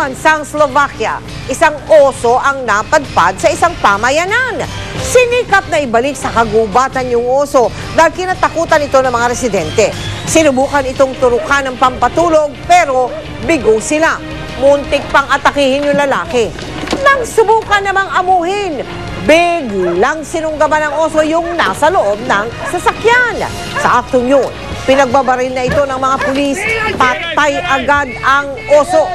bansang Slovakia, isang oso ang napadpad sa isang pamayanan. Sinikap na ibalik sa kagubatan yung oso dahil kinatakutan ito ng mga residente. Sinubukan itong turukan ng pampatulog pero bigo sila. Muntik pang atakihin yung lalaki. Nang subukan namang amuhin, biglang sinunggaban ng oso yung nasa loob ng sasakyan. Sa aktong yun, pinagbabaril na ito ng mga pulis, patay agad ang oso.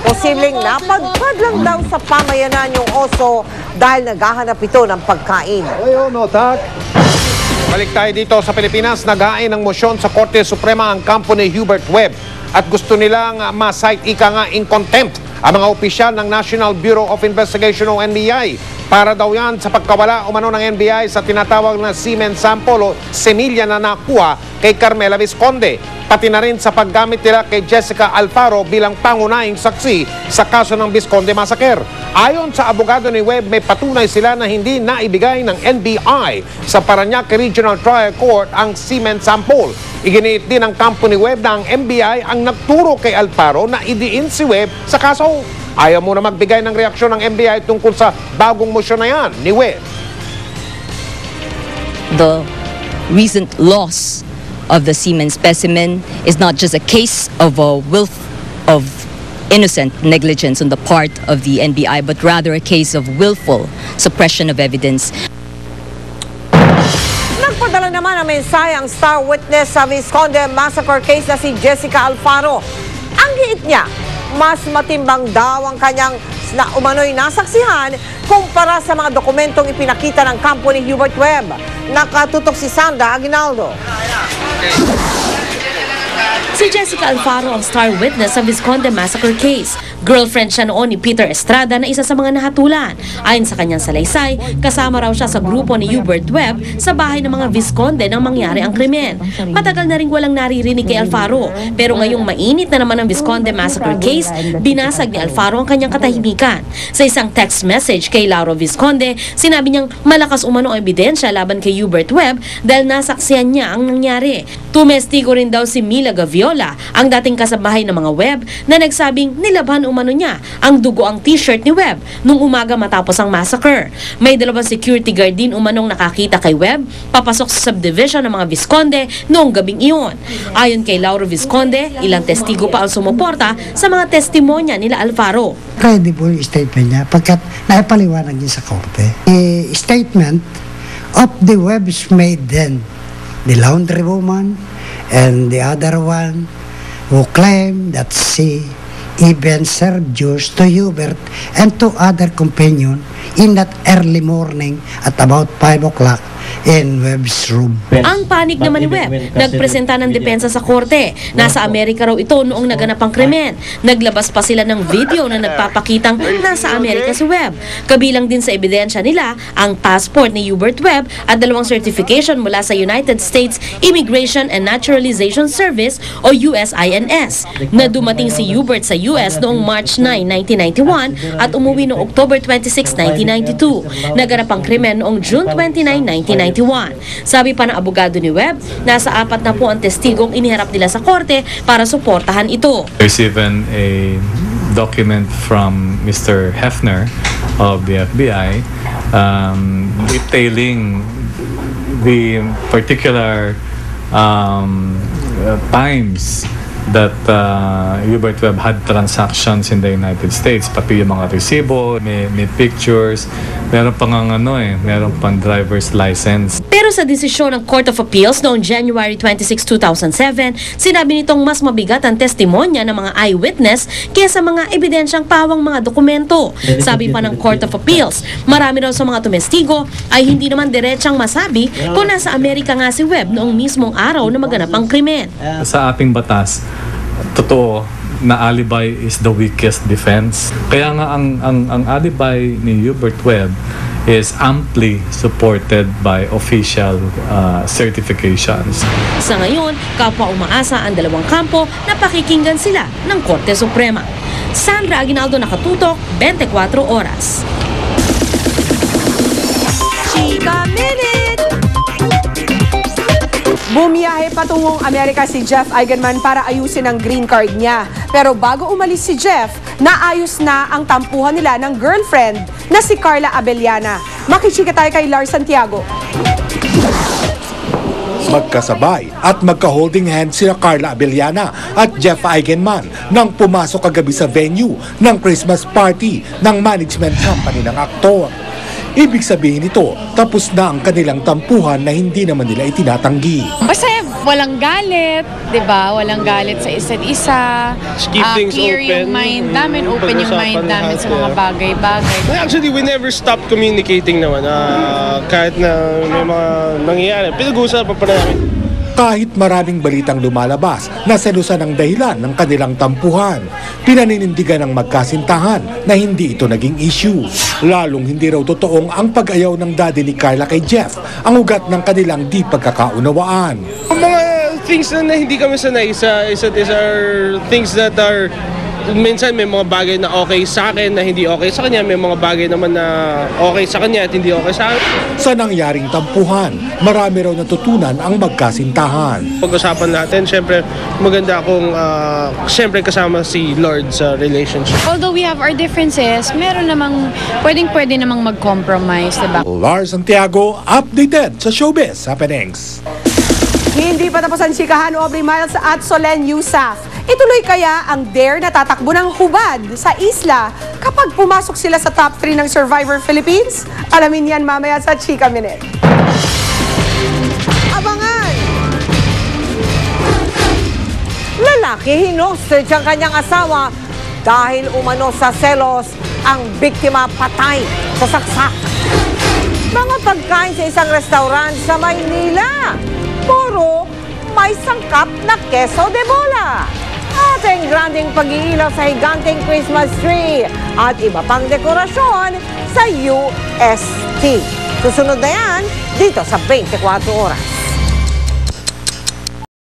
Posibleng napadpad lang daw sa pamayanan yung oso dahil naghahanap ito ng pagkain. Balik tayo dito sa Pilipinas, nag-ain ng motion sa Korte Suprema ang kampo ni Hubert Webb at gusto nilang ma-cite ika nga in contempt ang mga opisyal ng National Bureau of Investigation o NBI para daw yan sa pagkawala umano ng NBI sa tinatawag na semen sample o semilya na nakuha kay Carmela Vizconde, pati na rin sa paggamit nila kay Jessica Alfaro bilang pangunahing saksi sa kaso ng Vizconde Massacre. Ayon sa abogado ni Webb, may patunay sila na hindi naibigay ng NBI sa Parañaque Regional Trial Court ang semen sample. Iginiit din ng kampo ni Webb na ang NBI ang nagturo kay Alfaro na idiin si Webb sa kaso. Ayaw muna magbigay ng reaksyon ng NBI tungkol sa bagong motion na yan ni Webb. The recent loss of the semen specimen is not just a case of a wealth of innocent negligence on the part of the NBI, but rather a case of willful suppression of evidence. Nagpadala naman ang mensahe ang star witness sa Vizconde Massacre case na si Jessica Alfaro. Ang giit niya, mas matimbang daw ang kanyang umano'y nasaksihan kumpara sa mga dokumentong ipinakita ng kampo ni Hubert Webb. Nakatutok si Sandra Aguinaldo. Si Jessica Alfaro ang star witness sa Vizconde Massacre case. Girlfriend siya noon ni Peter Estrada na isa sa mga nahatulan. Ayon sa kanyang salaysay, kasama raw siya sa grupo ni Hubert Webb sa bahay ng mga Vizconde nang mangyari ang krimen. Matagal na rin walang naririnig kay Alfaro, pero ngayong mainit na naman ang Vizconde Massacre case, binasag ni Alfaro ang kanyang katahimikan. Sa isang text message kay Lauro Vizconde, sinabi niyang malakas umano ang ebidensya laban kay Hubert Webb dahil nasaksihan niya ang nangyari. Tumestigo rin daw si Mila Gaviola, ang dating kasabahay ng mga Webb, na nagsabing nilabhan umano niya ang dugo ang t-shirt ni Webb nung umaga matapos ang massacre. May dalawang security guard din umanong nakakita kay Webb papasok sa subdivision ng mga Vizconde noong gabing iyon. Ayon kay Lauro Vizconde, ilang testigo pa ang sumuporta sa mga testimonya nila Alfaro. Credible statement niya pagkat naipaliwanag niya sa korte. The statement of the Webb's made then, the laundry woman and the other one who claimed that she even served juice to Hubert and to other companions in that early morning at about 5 o'clock in Webb's room. Ang panig naman ni Webb, nagpresenta ng depensa sa korte. Nasa Amerika raw ito noong naganap ang krimen. Naglabas pa sila ng video na nagpapakitang nasa Amerika si Webb. Kabilang din sa ebidensya nila ang passport ni Hubert Webb at dalawang certification mula sa United States Immigration and Naturalization Service o USINS na dumating si Hubert sa US noong March 9, 1991 at umuwi noong October 26, 1992. Naganap ang krimen noong June 29, 1991. Sabi pa ng abogado ni Webb, nasa 4 na po ang testigong iniharap nila sa korte para suportahan ito. Received a document from Mr. Hefner of the FBI detailing the particular times that Hubert Webb had transactions in the United States, pati yung mga resibo, may pictures, meron pang meron pang driver's license. Pero sa desisyon ng Court of Appeals noong January 26, 2007, sinabi nitong mas mabigat ang testimonya ng mga eyewitness kaysa mga ebidensyang pawang mga dokumento. Sabi pa ng Court of Appeals, marami raw sa mga tumestigo ay hindi naman diretsang masabi kung nasa Amerika nga si Webb noong mismong araw na maganap ang krimen. Sa ating batas, totoo na alibi is the weakest defense. Kaya nga ang alibi ni Hubert Webb is amply supported by official certifications. Sa ngayon, kapwa umaasa ang dalawang kampo na pakikinggan sila ng Korte Suprema. Sandra Aguinaldo, nakatutok, 24 oras. Chika Minute! Bumiyahe patungong Amerika si Jeff Eigenman para ayusin ang green card niya. Pero bago umalis si Jeff, naayos na ang tampuhan nila ng girlfriend na si Carla Abellana. Makichika tayo kay Lars Santiago. Magkasabay at magka-holding hands sina Carla Abellana at Jeff Eigenman nang pumasok kagabi sa venue ng Christmas party ng management company ng aktor. Ibig sabihin nito, tapos na ang kanilang tampuhan na hindi naman nila itinatanggi. Basta walang galit, 'di ba? Walang galit sa isa't isa. Just keep things clear open. yung mind namin, open yung mind namin sa mga bagay-bagay. Actually, we never stopped communicating naman. Kahit na may mga nangyayari, pinag-uusapan pa namin. Kahit maraming balitang lumalabas na selusan ang dahilan ng kanilang tampuhan, pinaninindigan ng magkasintahan na hindi ito naging issue. Lalong hindi raw totoong ang pag-ayaw ng daddy ni Carla kay Jeff ang ugat ng kanilang di pagkakaunawaan. Mga things na hindi kami sanay sa isa't isa are things that are minsan may mga bagay na okay sa akin na hindi okay sa kanya, may mga bagay naman na okay sa kanya at hindi okay sa akin. Sa nangyaring tampuhan, marami raw natutunan ang magkasintahan. Pag-usapan natin, syempre maganda akong syempre kasama si Lord sa relationship. Although we have our differences, meron namang pwede namang mag-compromise, 'di ba? Lars Santiago, updated sa Showbiz Happenings. Hindi pa tapos ang chikahan, Aubrey Miles at Solen Yusaf. Ituloy kaya ang dare na tatakbo ng hubad sa isla kapag pumasok sila sa top 3 ng Survivor Philippines? Alamin yan mamaya sa Chika Minute. Abangan! Lalaki hinostage ang kanyang asawa dahil umano sa selos ang biktima patay sa saksak. Mga pagkain sa isang restaurant sa Maynila. Puro may sangkap na queso de bola. Ating granding pag-iilaw sa higanteng Christmas tree at iba pang dekorasyon sa UST. Susunod na yan dito sa 24 Oras.